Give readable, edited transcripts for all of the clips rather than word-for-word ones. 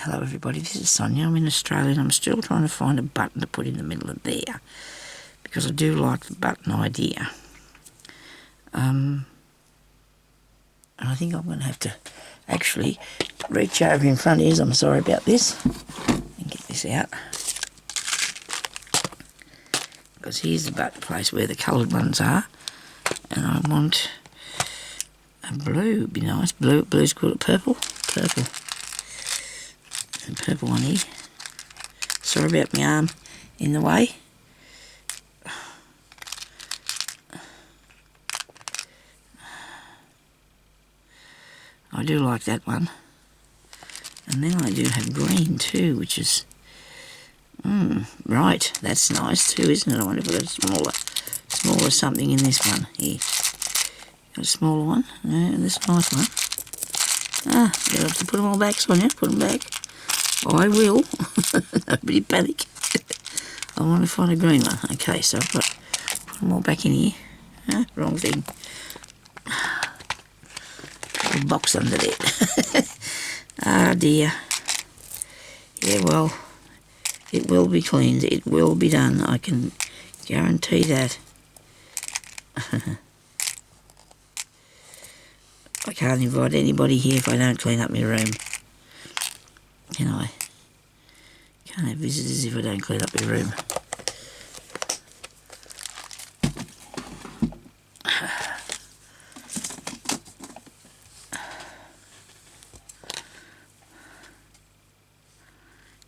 Hello everybody, this is Sonya. I'm in Australia and I'm still trying to find a button to put in the middle of there because I do like the button idea. And I think I'm going to have to actually reach over in front of you. I'm sorry about this. And get this out. Because here's the button place where the coloured ones are. And I want a blue, would be nice. Blue's good. Purple. And purple one here. Sorry about my arm in the way. I do like that one. And then I do have green too, which is... right, that's nice too, isn't it? I wonder if I've got a smaller something in this one. Here. Got a smaller one. Yeah, this nice one. You have to put them all back, Sonia. Put them back. I will. Nobody panic. I want to find a green one. Okay, so I've got to put them all back in here. Wrong thing. A box under there. Ah dear. Yeah, well, it will be cleaned. It will be done. I can guarantee that. I can't invite anybody here if I don't clean up my room. Can I? Can't have visitors if I don't clean up my room.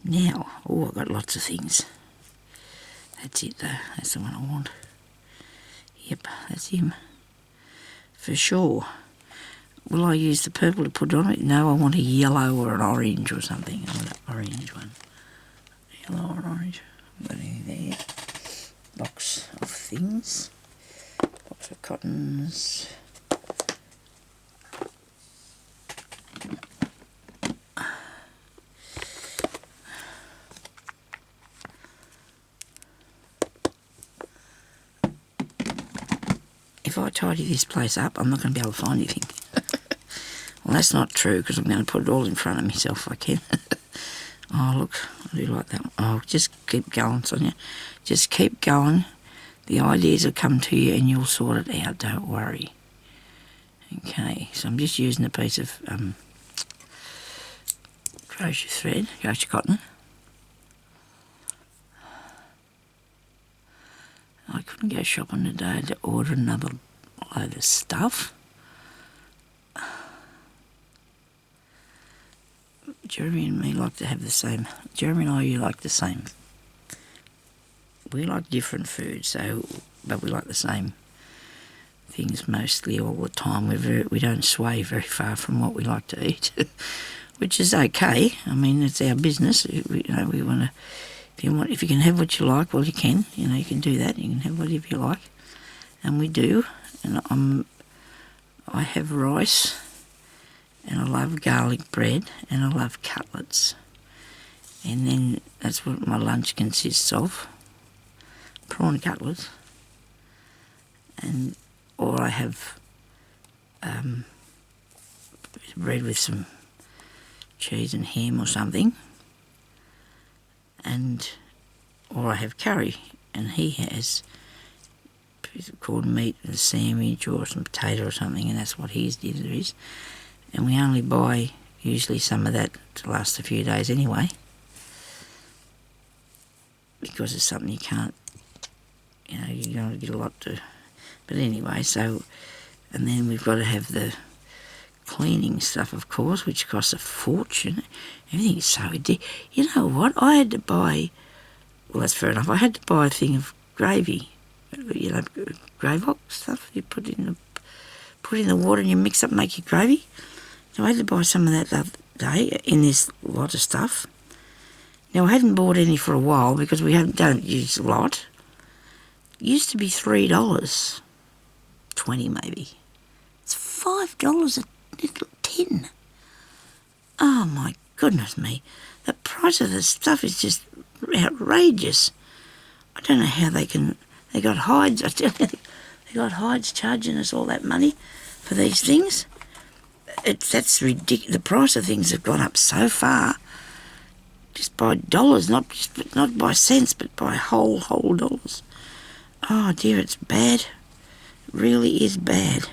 Now, I've got lots of things. That's it though, that's the one I want. Yep, that's him. For sure. Will I use the purple to put on it? No, I want a yellow or an orange or something. I want an orange one. Yellow or orange. Got anything there? Box of things. Box of cottons. If I tidy this place up, I'm not going to be able to find anything. Well, that's not true because I'm going to put it all in front of myself if I can. Oh, look, I do like that one. Oh, just keep going, Sonia. Just keep going. The ideas will come to you and you'll sort it out, don't worry. Okay, so I'm just using a piece of crochet cotton. I couldn't go shopping today to order another load of stuff. Jeremy and me like to have the same. Jeremy and I, you like the same. We like different food, but we like the same things mostly all the time. We don't sway very far from what we like to eat, which is okay. I mean, it's our business. We want to. If you can have what you like, well, you can. You can do that. You can have whatever you like, and we do. And I have rice. And I love garlic bread, and I love cutlets. And then that's what my lunch consists of. Prawn cutlets. Or I have bread with some cheese and ham or something. Or I have curry, and he has a piece of corned meat and a sandwich or some potato or something, and that's what his dinner is. And we only buy usually some of that to last a few days anyway, because it's something you can't, you're going to get a lot to. But anyway, and then we've got to have the cleaning stuff, of course, which costs a fortune. Everything is so ridiculous. You know what? I had to buy, well, that's fair enough. I had to buy a thing of gravy, gravy stuff you put in the water and you mix up and make your gravy. So I had to buy some of that the other day in this lot of stuff. Now, I hadn't bought any for a while because we don't use a lot. It used to be $3, $20 maybe. It's $5 a little tin. Oh, my goodness me. The price of this stuff is just outrageous. I don't know how they got hides, I tell you. They got hides charging us all that money for these things. That's ridiculous. The price of things have gone up so far. just by dollars, not by cents, but by whole dollars. Oh dear, it's bad. It really is bad.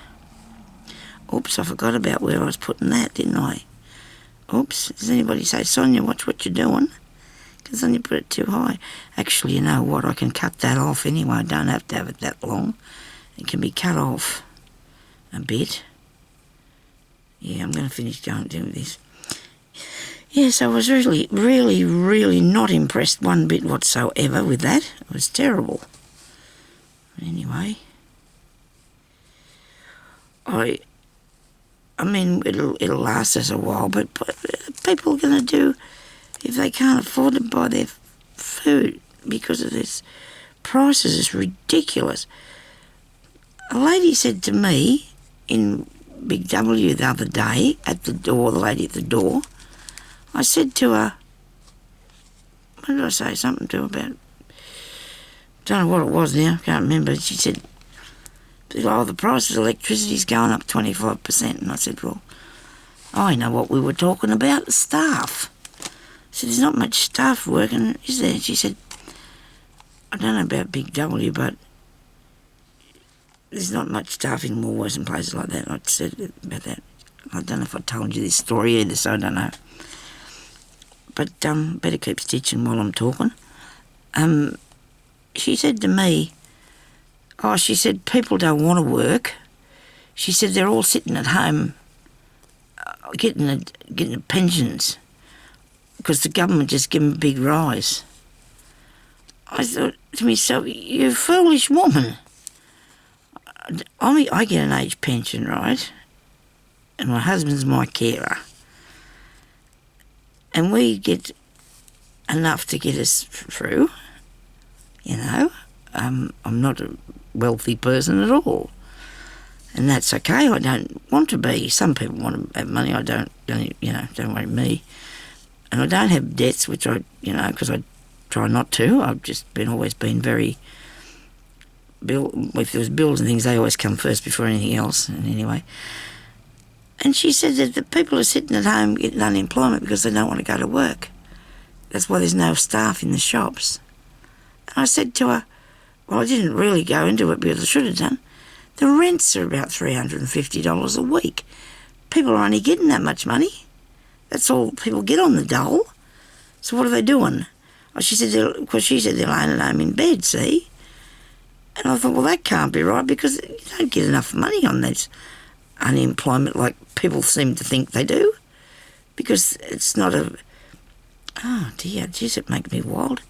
Oops, I forgot about where I was putting that, didn't I? Oops, does anybody say, Sonya, watch what you're doing? Because then you put it too high. Actually, you know what, I can cut that off anyway. I don't have to have it that long. It can be cut off a bit. Yeah, I'm going to finish going doing this. Yes, I was really, really, really not impressed one bit whatsoever with that. It was terrible. Anyway, I mean, it'll last us a while, but people are going to do if they can't afford to buy their food because of this prices is ridiculous. A lady said to me in Big W the other day at the door, the lady at the door, I said to her, what did I say? Something to her about, don't know what it was now, can't remember. She said, oh, the price of electricity's going up 25%. And I said, well, I know what we were talking about, the staff. I said, there's not much staff working, is there? She said, I don't know about Big W, but there's not much staff in Woolworths and places like that. I said about that. I don't know if I told you this story either, so I don't know. But better keep stitching while I'm talking. She said to me, she said, people don't want to work. She said they're all sitting at home getting the pensions because the government just give them a big rise. I thought to myself, you foolish woman. I get an age pension, right? And my husband's my carer. And we get enough to get us through, you know. I'm not a wealthy person at all. And that's okay, I don't want to be. Some people want to have money, I don't worry me. And I don't have debts, which because I try not to. I've just always been very, if there's bills and things, they always come first before anything else, and anyway. And she said that the people are sitting at home getting unemployment because they don't want to go to work. That's why there's no staff in the shops. And I said to her, well, I didn't really go into it because I should have done. The rents are about $350 a week. People are only getting that much money. That's all people get on the dole. So what are they doing? She said they're laying at home in bed, see? And I thought, well, that can't be right because you don't get enough money on this unemployment like people seem to think they do. Because it's not a... Oh, dear, geez, it makes me wild.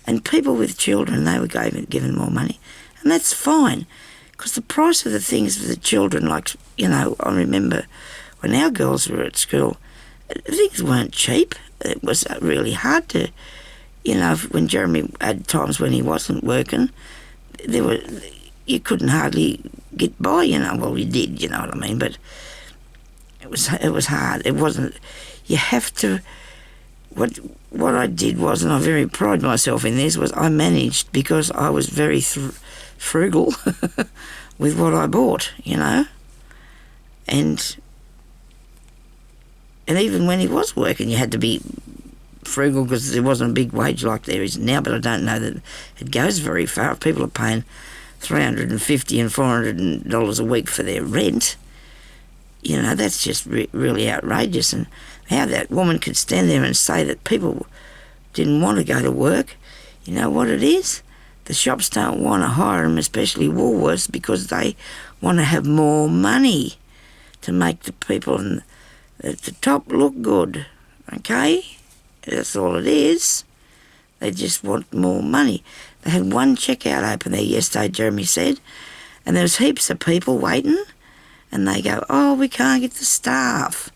And people with children, they were given more money. And that's fine, because the price of the things for the children, like, I remember when our girls were at school, things weren't cheap. It was really hard to, when Jeremy had times when he wasn't working, you couldn't hardly get by, well, you did, you know what I mean, but it was hard. It wasn't, you have to... What I did was, and I very pride myself in this, was I managed because I was very frugal with what I bought, and even when he was working, you had to be frugal because there wasn't a big wage like there is now. But I don't know that it goes very far. If people are paying $350 and $400 a week for their rent, that's just really outrageous. And how that woman could stand there and say that people didn't want to go to work, you know what it is? The shops don't want to hire them, especially Woolworths, because they want to have more money to make the people at the top look good, okay? That's all it is. They just want more money. They had one checkout open there yesterday, Jeremy said, and there was heaps of people waiting, and they go, oh, we can't get the staff.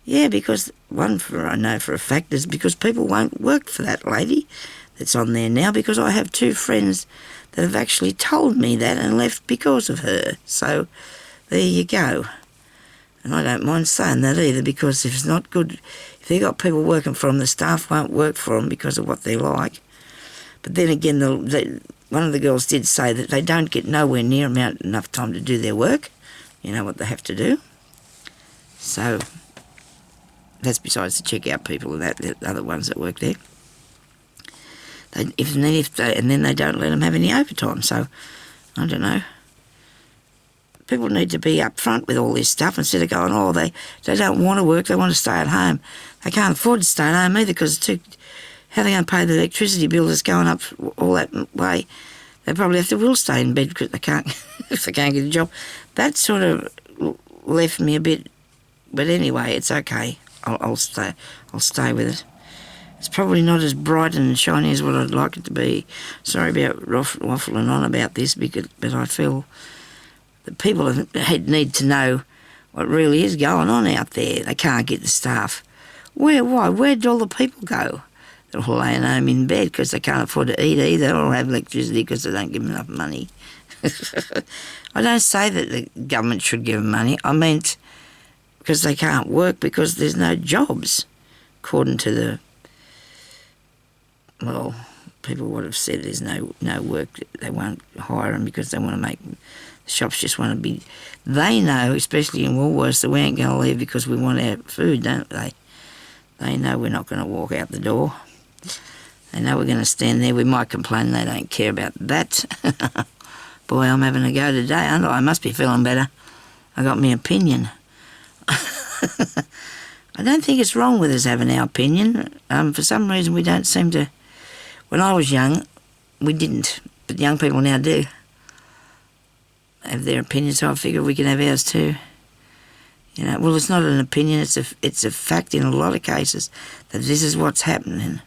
Yeah, because I know for a fact is because people won't work for that lady that's on there now, because I have two friends that have actually told me that and left because of her. So there you go. And I don't mind saying that either, because if it's not good, if they've got people working for them, the staff won't work for them because of what they're like. But then again, one of the girls did say that they don't get nowhere near enough time to do their work. You know what they have to do. So That's besides the checkout people and the other ones that work there. And then they don't let them have any overtime. So, I don't know. People need to be upfront with all this stuff instead of going, oh, they don't want to work, they want to stay at home. They can't afford to stay at home either because how are they going to pay the electricity bill that's going up all that way? They probably will stay in bed because they can't, if they can't get a job. That sort of left me a bit, but anyway, it's okay. I'll stay with it. It's probably not as bright and shiny as what I'd like it to be. Sorry about waffling on about this, but I feel that people need to know what really is going on out there. They can't get the staff. Why? Where do all the people go? They're all laying home in bed because they can't afford to eat either or have electricity because they don't give them enough money. I don't say that the government should give them money. I meant because they can't work because there's no jobs, according to people would have said there's no work. They won't hire them because they want to make... The shops just want to be... They know, especially in Woolworths, that we ain't going to leave because we want our food, don't they? They know we're not going to walk out the door. They know we're going to stand there. We might complain they don't care about that. Boy, I'm having a go today, aren't I? I must be feeling better. I got my opinion. I don't think it's wrong with us having our opinion. For some reason, we don't seem to... When I was young, we didn't, but young people now do have their opinion, so I figure we can have ours too. You know, well, it's not an opinion, it's a fact in a lot of cases that this is what's happening.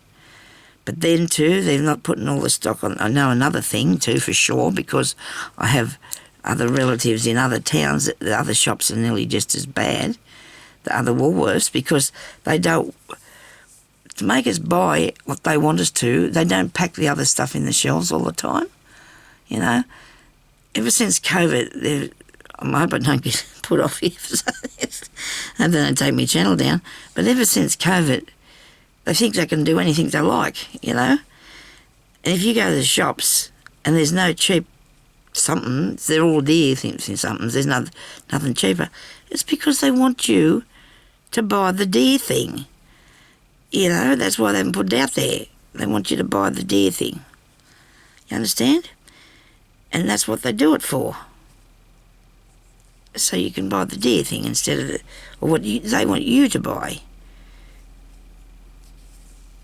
But then too, they're not putting all the stock on. I know another thing too, for sure, because I have other relatives in other towns, the other shops are nearly just as bad, the other Woolworths, because they don't... To make us buy what they want us to, they don't pack the other stuff in the shelves all the time. You know, ever since COVID, I hope I don't get put off here for something. And then they take my channel down. But ever since COVID, they think they can do anything they like, you know. And if you go to the shops and there's no cheap something, they're all dear somethings, there's nothing cheaper, it's because they want you to buy the dear thing. You know, that's why they haven't put it out there. They want you to buy the dear thing. You understand? And that's what they do it for. So you can buy the dear thing instead of what they want you to buy.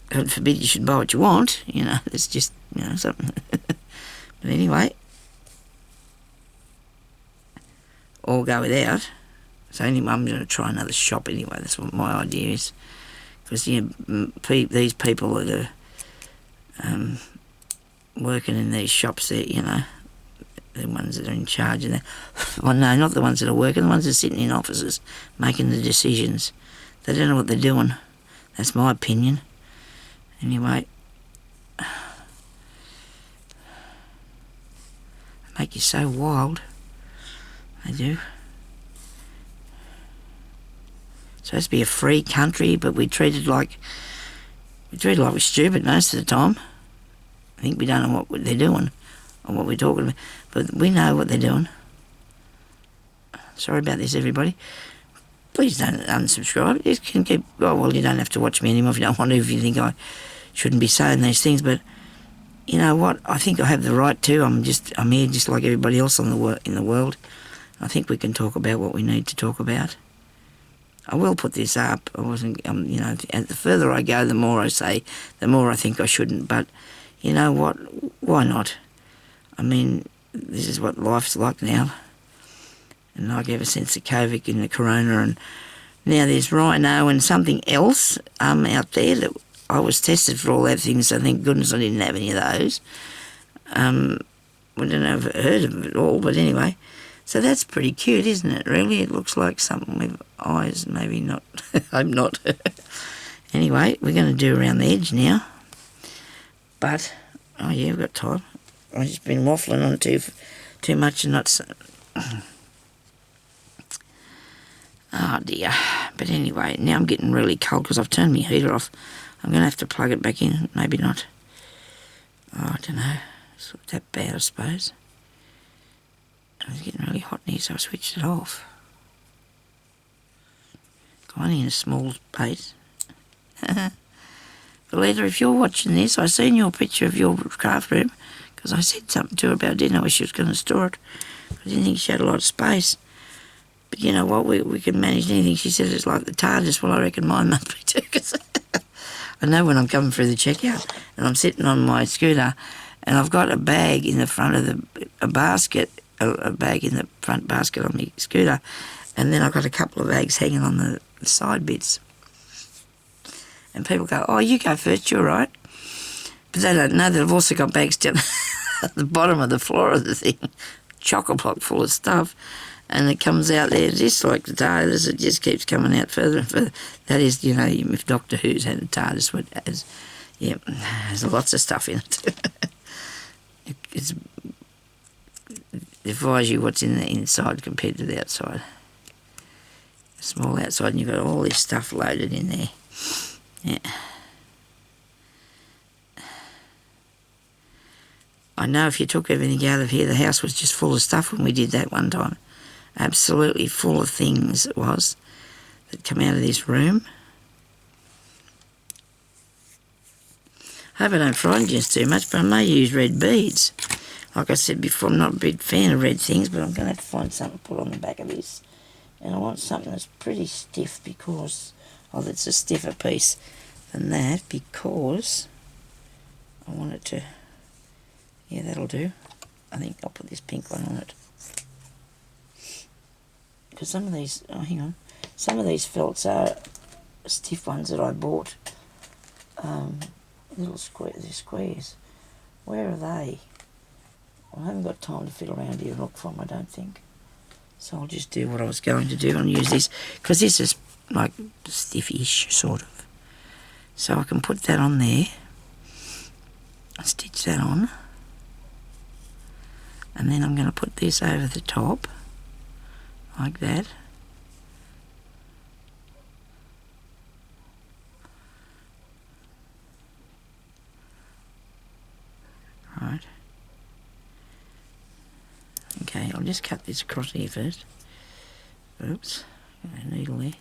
God forbid you should buy what you want. You know, it's just, you know, something. But anyway, or go without. So anyway, I'm going to try another shop anyway. That's what my idea is. Because these people that are working in these shops, there, you know, the ones that are in charge of that. Well, no, not the ones that are working, the ones that are sitting in offices making the decisions. They don't know what they're doing. That's my opinion. Anyway, they make you so wild. They do. It's supposed to be a free country, but we're treated like we're stupid most of the time. I think we don't know what they're doing or what we're talking about, but we know what they're doing. Sorry about this, everybody. Please don't unsubscribe. You can keep... Oh, well, you don't have to watch me anymore if you don't want to, if you think I shouldn't be saying these things, but you know what? I think I have the right to. I'm here just like everybody else in the world. I think we can talk about what we need to talk about. I will put this up. I wasn't, you know, the further I go, the more I say, the more I think I shouldn't. But you know what? Why not? I mean, this is what life's like now. And like ever since the COVID and the corona, and now there's rhino and something else out there that I was tested for all that things. So thank goodness I didn't have any of those. I don't know if I've heard of it all, but anyway. So that's pretty cute, isn't it, really? It looks like something with eyes, maybe not. I'm not. Anyway, we're going to do around the edge now. But, oh yeah, we've got time. I've just been waffling on too much and not... Oh dear. But anyway, now I'm getting really cold because I've turned my heater off. I'm going to have to plug it back in. Maybe not. Oh, I don't know. It's not that bad, I suppose. It was getting really hot in here, so I switched it off. only in a small space. Belita, if you're watching this, I seen your picture of your craft room because I said something to her about it. I didn't know where she was going to store it. I didn't think she had a lot of space. But you know what, we can manage anything. She said it's like the TARDIS. Well, I reckon mine must be too, because I know when I'm coming through the checkout and I'm sitting on my scooter and I've got a bag in the front of a bag in the front basket on my scooter, and then I've got a couple of bags hanging on the side bits. And people go, oh, you go first, you're right. But they don't know that I've also got bags down at the bottom of the floor of the thing, chock-a-block full of stuff. And it comes out there just like the TARDIS. It just keeps coming out further and further. That is, you know, if Doctor Who's had a TARDIS, has lots of stuff in it. It defies you what's in the inside compared to the outside. A small outside, and you've got all this stuff loaded in there. Yeah. I know if you took everything out of here, the house was just full of stuff when we did that one time. Absolutely full of things it was that come out of this room. I hope I don't frighten you too much, but I may use red beads. Like I said before, I'm not a big fan of red things, but I'm going to have to find something to put on the back of this. And I want something that's pretty stiff because, it's a stiffer piece than that, because I want it to, yeah, that'll do. I think I'll put this pink one on it. Because some of these, some of these felts are stiff ones that I bought. Little squares. Where are they? Well, I haven't got time to fiddle around here and look for them, I don't think. So I'll just do what I was going to do and use this, because this is like stiffish, sort of. So I can put that on there, stitch that on, and then I'm going to put this over the top, like that. Right. Okay, I'll just cut this across here first. Oops, got a needle there.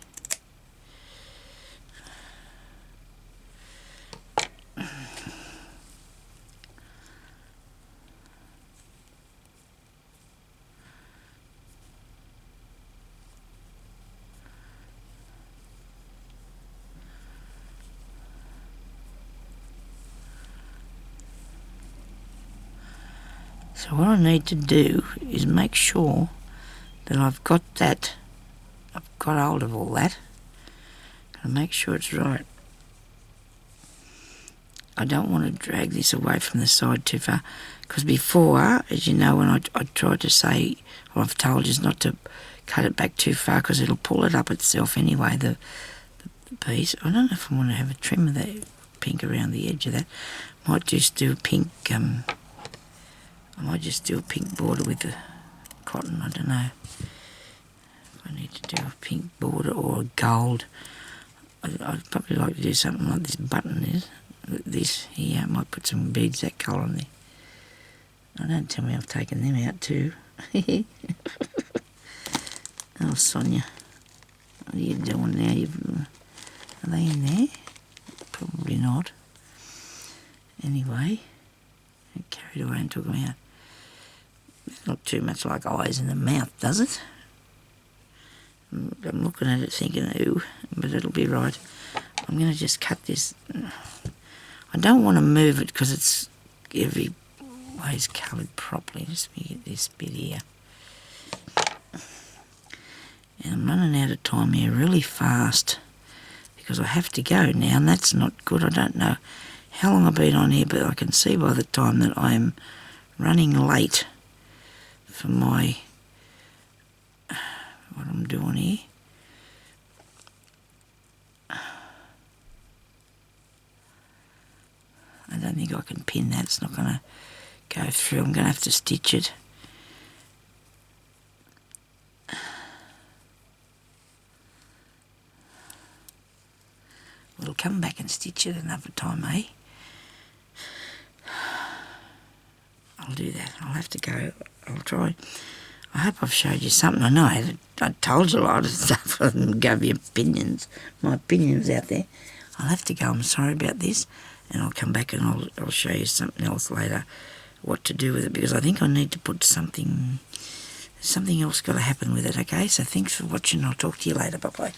So what I need to do is make sure that I've got hold of all that, and make sure it's right. I don't want to drag this away from the side too far, because before, as you know, when I tried to say, or I've told you not to cut it back too far because it'll pull it up itself anyway, the piece. I don't know if I want to have a trim of that pink around the edge of that. Might just do a pink, I might just do a pink border with the cotton, I don't know. If I need to do a pink border or a gold. I'd probably like to do something like this button is. This here, I might put some beads that colour on there. Oh, don't tell me I've taken them out too. Oh, Sonya. What are you doing now? Are they in there? Probably not. Anyway, I carried away and took them out. Not too much like eyes in the mouth, does it? I'm looking at it thinking, ooh, but it'll be right. I'm going to just cut this. I don't want to move it because it's every way's coloured properly. Just let me get this bit here. And I'm running out of time here really fast because I have to go now, and that's not good. I don't know how long I've been on here, but I can see by the time that I'm running late for my what I'm doing here. I don't think I can pin that. It's not going to go through. I'm going to have to stitch it. We'll come back and stitch it another time, eh? I'll do that. I'll have to go. I'll try. I hope I've showed you something. I know I told you a lot of stuff and gave you opinions. My opinions out there. I'll have to go. I'm sorry about this, and I'll come back and I'll show you something else later, what to do with it, because I think I need to put something else got to happen with it. Okay, so thanks for watching. I'll talk to you later. Bye bye.